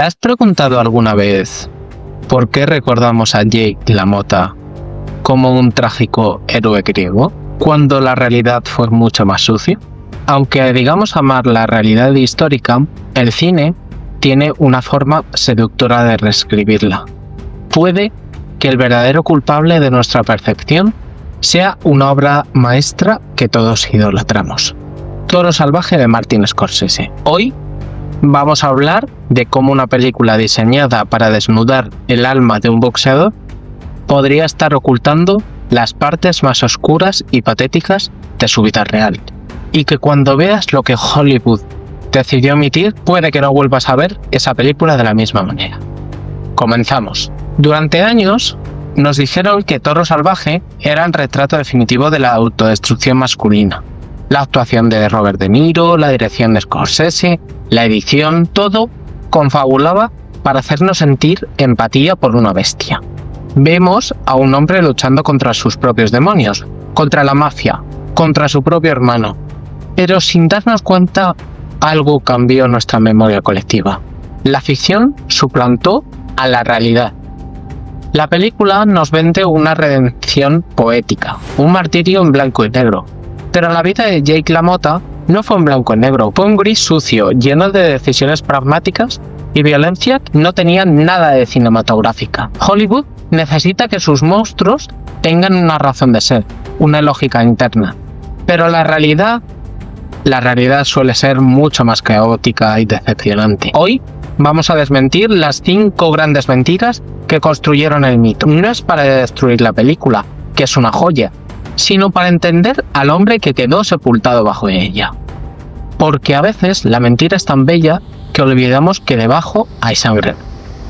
¿Te has preguntado alguna vez por qué recordamos a Jake LaMotta como un trágico héroe griego, cuando la realidad fue mucho más sucia? Aunque digamos amar la realidad histórica, el cine tiene una forma seductora de reescribirla. Puede que el verdadero culpable de nuestra percepción sea una obra maestra que todos idolatramos. Toro Salvaje de Martin Scorsese. Hoy vamos a hablar de cómo una película diseñada para desnudar el alma de un boxeador podría estar ocultando las partes más oscuras y patéticas de su vida real. Y que cuando veas lo que Hollywood decidió emitir, puede que no vuelvas a ver esa película de la misma manera. Comenzamos. Durante años nos dijeron que Toro Salvaje era el retrato definitivo de la autodestrucción masculina. La actuación de Robert De Niro, la dirección de Scorsese, la edición, todo confabulaba para hacernos sentir empatía por una bestia. Vemos a un hombre luchando contra sus propios demonios, contra la mafia, contra su propio hermano. Pero sin darnos cuenta, algo cambió en nuestra memoria colectiva. La ficción suplantó a la realidad. La película nos vende una redención poética, un martirio en blanco y negro. Pero la vida de Jake LaMotta no fue en blanco y negro, fue un gris sucio, lleno de decisiones pragmáticas y violencia que no tenía nada de cinematográfica. Hollywood necesita que sus monstruos tengan una razón de ser, una lógica interna. Pero la realidad suele ser mucho más caótica y decepcionante. Hoy vamos a desmentir las 5 grandes mentiras que construyeron el mito. No es para destruir la película, que es una joya, sino para entender al hombre que quedó sepultado bajo ella. Porque a veces la mentira es tan bella que olvidamos que debajo hay sangre.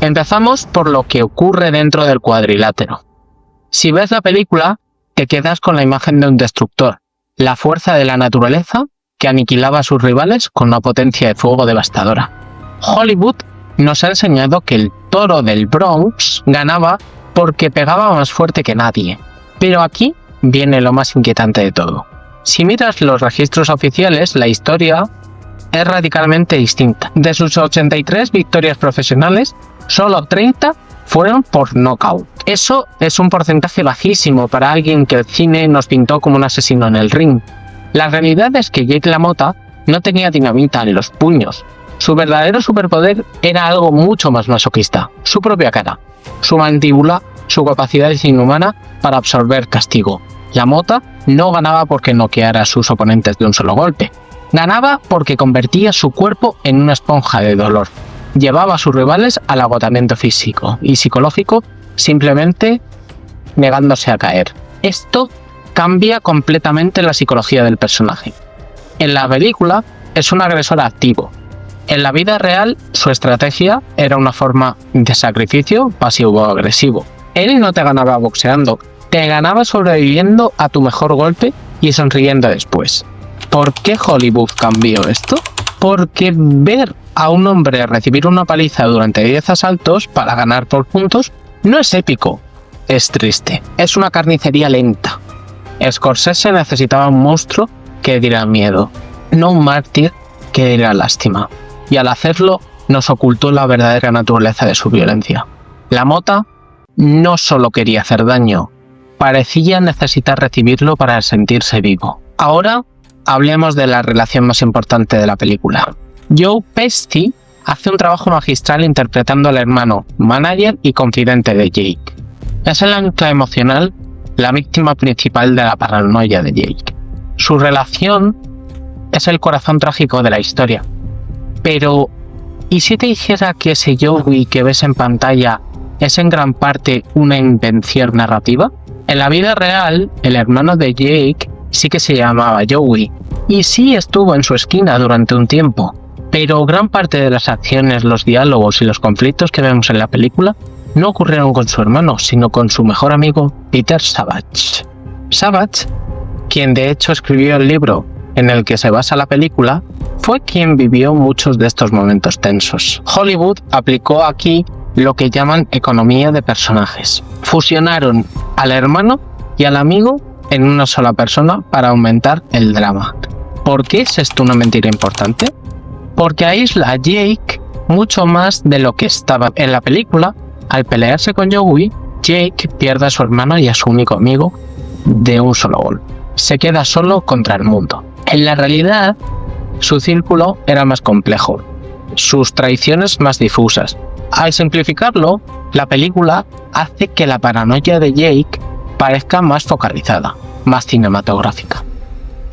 Empezamos por lo que ocurre dentro del cuadrilátero. Si ves la película, te quedas con la imagen de un destructor, la fuerza de la naturaleza que aniquilaba a sus rivales con una potencia de fuego devastadora. Hollywood nos ha enseñado que el toro del Bronx ganaba porque pegaba más fuerte que nadie. Pero aquí viene lo más inquietante de todo. Si miras los registros oficiales, la historia es radicalmente distinta. De sus 83 victorias profesionales, solo 30 fueron por knockout. Eso es un porcentaje bajísimo para alguien que el cine nos pintó como un asesino en el ring. La realidad es que Jake LaMotta no tenía dinamita en los puños. Su verdadero superpoder era algo mucho más masoquista: su propia cara, su mandíbula, su capacidad inhumana para absorber castigo. LaMotta no ganaba porque noqueara a sus oponentes de un solo golpe. Ganaba porque convertía su cuerpo en una esponja de dolor. Llevaba a sus rivales al agotamiento físico y psicológico simplemente negándose a caer. Esto cambia completamente la psicología del personaje. En la película es un agresor activo. En la vida real, su estrategia era una forma de sacrificio pasivo-agresivo. Él no te ganaba boxeando, te ganaba sobreviviendo a tu mejor golpe y sonriendo después. ¿Por qué Hollywood cambió esto? Porque ver a un hombre recibir una paliza durante 10 asaltos para ganar por puntos no es épico, es triste, es una carnicería lenta. Scorsese necesitaba un monstruo que diera miedo, no un mártir que diera lástima. Y al hacerlo, nos ocultó la verdadera naturaleza de su violencia. LaMotta no solo quería hacer daño, parecía necesitar recibirlo para sentirse vivo. Ahora, hablemos de la relación más importante de la película. Joe Pesci hace un trabajo magistral interpretando al hermano, manager y confidente de Jake. Es el ancla emocional, la víctima principal de la paranoia de Jake. Su relación es el corazón trágico de la historia. Pero, ¿y si te dijera que ese Joey que ves en pantalla es en gran parte una invención narrativa? En la vida real, el hermano de Jake sí que se llamaba Joey, y sí estuvo en su esquina durante un tiempo, pero gran parte de las acciones, los diálogos y los conflictos que vemos en la película no ocurrieron con su hermano, sino con su mejor amigo, Peter Savage. Savage, quien de hecho escribió el libro en el que se basa la película, fue quien vivió muchos de estos momentos tensos. Hollywood aplicó aquí lo que llaman economía de personajes. Fusionaron al hermano y al amigo en una sola persona para aumentar el drama. ¿Por qué es esto una mentira importante? Porque aísla a Jake mucho más de lo que estaba en la película. Al pelearse con Joey, Jake pierde a su hermano y a su único amigo de un solo golpe. Se queda solo contra el mundo. En la realidad, su círculo era más complejo, sus traiciones más difusas. Al simplificarlo, la película hace que la paranoia de Jake parezca más focalizada, más cinematográfica.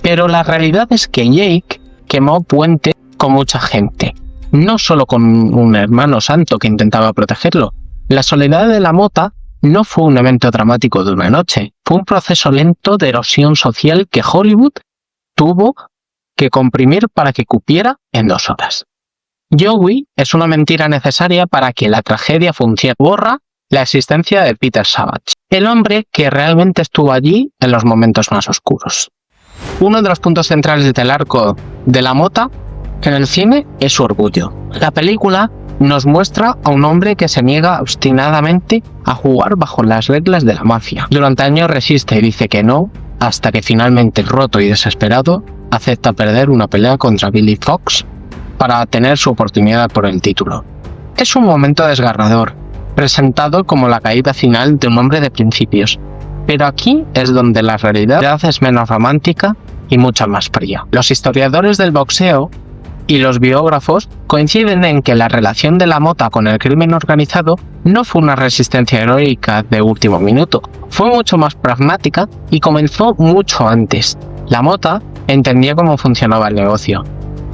Pero la realidad es que Jake quemó puente con mucha gente, no solo con un hermano santo que intentaba protegerlo. La soledad de la mota no fue un evento dramático de una noche, fue un proceso lento de erosión social que Hollywood tuvo que comprimir para que cupiera en 2 horas. Joey es una mentira necesaria para que la tragedia funcione. Borra la existencia de Peter Savage, el hombre que realmente estuvo allí en los momentos más oscuros. Uno de los puntos centrales del arco de la mota en el cine es su orgullo. La película nos muestra a un hombre que se niega obstinadamente a jugar bajo las reglas de la mafia. Durante años resiste y dice que no, hasta que finalmente, roto y desesperado, acepta perder una pelea contra Billy Fox para tener su oportunidad por el título. Es un momento desgarrador, presentado como la caída final de un hombre de principios, pero aquí es donde la realidad es menos romántica y mucho más fría. Los historiadores del boxeo y los biógrafos coinciden en que la relación de la mota con el crimen organizado no fue una resistencia heroica de último minuto, fue mucho más pragmática y comenzó mucho antes. La mota entendía cómo funcionaba el negocio.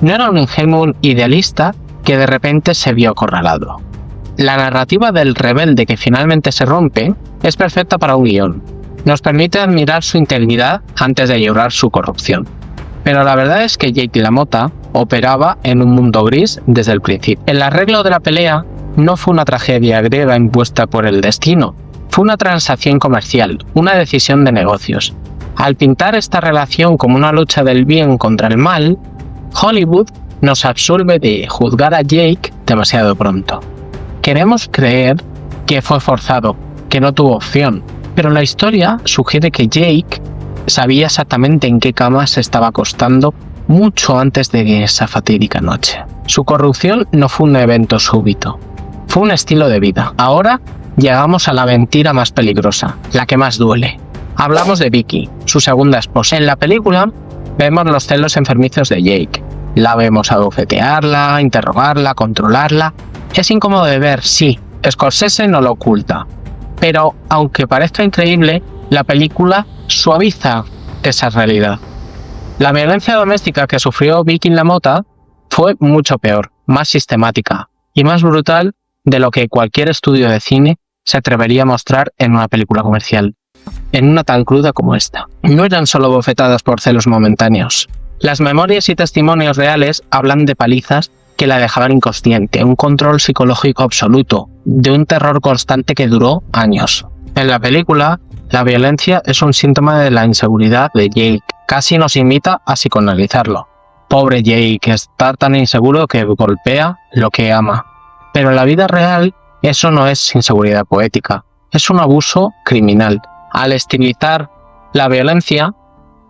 No era un ingenuo idealista que de repente se vio acorralado. La narrativa del rebelde que finalmente se rompe es perfecta para un guión. Nos permite admirar su integridad antes de llorar su corrupción. Pero la verdad es que Jake LaMotta operaba en un mundo gris desde el principio. El arreglo de la pelea no fue una tragedia griega impuesta por el destino, fue una transacción comercial, una decisión de negocios. Al pintar esta relación como una lucha del bien contra el mal, Hollywood nos absuelve de juzgar a Jake demasiado pronto. Queremos creer que fue forzado, que no tuvo opción, pero la historia sugiere que Jake sabía exactamente en qué cama se estaba acostando mucho antes de esa fatídica noche. Su corrupción no fue un evento súbito, fue un estilo de vida. Ahora llegamos a la mentira más peligrosa, la que más duele. Hablamos de Vicky, su segunda esposa. En la película vemos los celos enfermizos de Jake. La vemos abofetearla, interrogarla, controlarla. Es incómodo de ver, sí, Scorsese no lo oculta. Pero, aunque parezca increíble, la película suaviza esa realidad. La violencia doméstica que sufrió Vicky LaMotta fue mucho peor, más sistemática y más brutal de lo que cualquier estudio de cine se atrevería a mostrar en una película comercial, en una tan cruda como esta. No eran solo bofetadas por celos momentáneos. Las memorias y testimonios reales hablan de palizas que la dejaban inconsciente, un control psicológico absoluto, de un terror constante que duró años. En la película, la violencia es un síntoma de la inseguridad de Jake. Casi nos invita a psicoanalizarlo. Pobre Jake, está tan inseguro que golpea lo que ama. Pero en la vida real, eso no es inseguridad poética, es un abuso criminal. Al estilizar la violencia,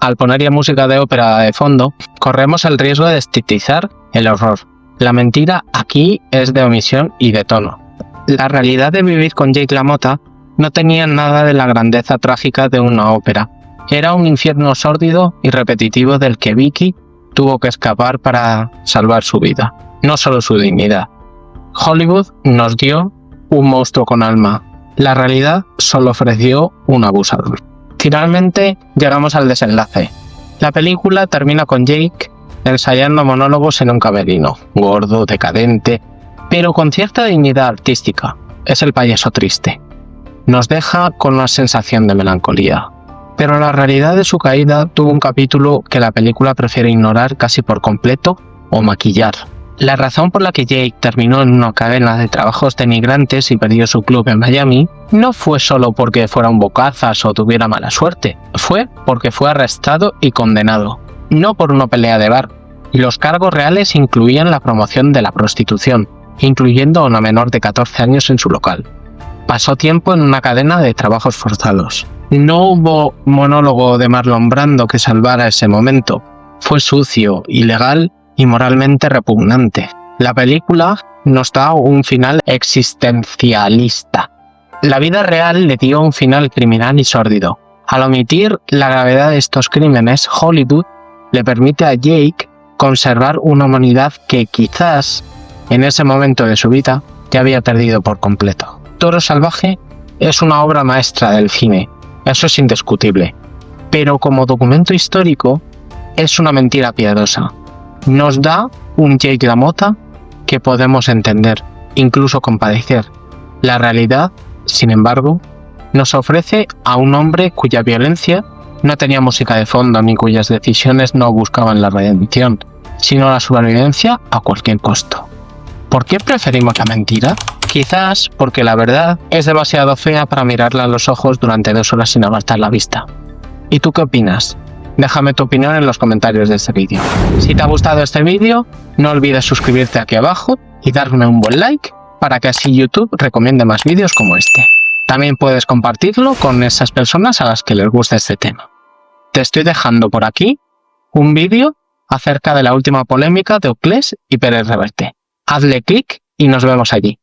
al poner ya música de ópera de fondo, corremos el riesgo de estilizar el horror. La mentira aquí es de omisión y de tono. La realidad de vivir con Jake LaMotta no tenía nada de la grandeza trágica de una ópera. Era un infierno sórdido y repetitivo del que Vicky tuvo que escapar para salvar su vida, no solo su dignidad. Hollywood nos dio un monstruo con alma. La realidad solo ofreció un abusador. Finalmente llegamos al desenlace. La película termina con Jake ensayando monólogos en un camerino, gordo, decadente, pero con cierta dignidad artística. Es el payaso triste. Nos deja con una sensación de melancolía. Pero la realidad de su caída tuvo un capítulo que la película prefiere ignorar casi por completo o maquillar. La razón por la que Jake terminó en una cadena de trabajos denigrantes y perdió su club en Miami no fue solo porque fuera un bocazas o tuviera mala suerte, fue porque fue arrestado y condenado, no por una pelea de bar. Los cargos reales incluían la promoción de la prostitución, incluyendo a una menor de 14 años en su local. Pasó tiempo en una cadena de trabajos forzados. No hubo monólogo de Marlon Brando que salvara ese momento. Fue sucio, ilegal y moralmente repugnante. La película nos da un final existencialista. La vida real le dio un final criminal y sórdido. Al omitir la gravedad de estos crímenes, Hollywood le permite a Jake conservar una humanidad que quizás en ese momento de su vida ya había perdido por completo. Toro Salvaje es una obra maestra del cine, eso es indiscutible, pero como documento histórico es una mentira piadosa. Nos da un Jake LaMotta que podemos entender, incluso compadecer. La realidad, sin embargo, nos ofrece a un hombre cuya violencia no tenía música de fondo ni cuyas decisiones no buscaban la redención, sino la supervivencia a cualquier costo. ¿Por qué preferimos la mentira? Quizás porque la verdad es demasiado fea para mirarla a los ojos durante 2 horas sin apartar la vista. ¿Y tú qué opinas? Déjame tu opinión en los comentarios de este vídeo. Si te ha gustado este vídeo, no olvides suscribirte aquí abajo y darme un buen like para que así YouTube recomiende más vídeos como este. También puedes compartirlo con esas personas a las que les gusta este tema. Te estoy dejando por aquí un vídeo acerca de la última polémica de Oclés y Pérez Reverte. Hazle clic y nos vemos allí.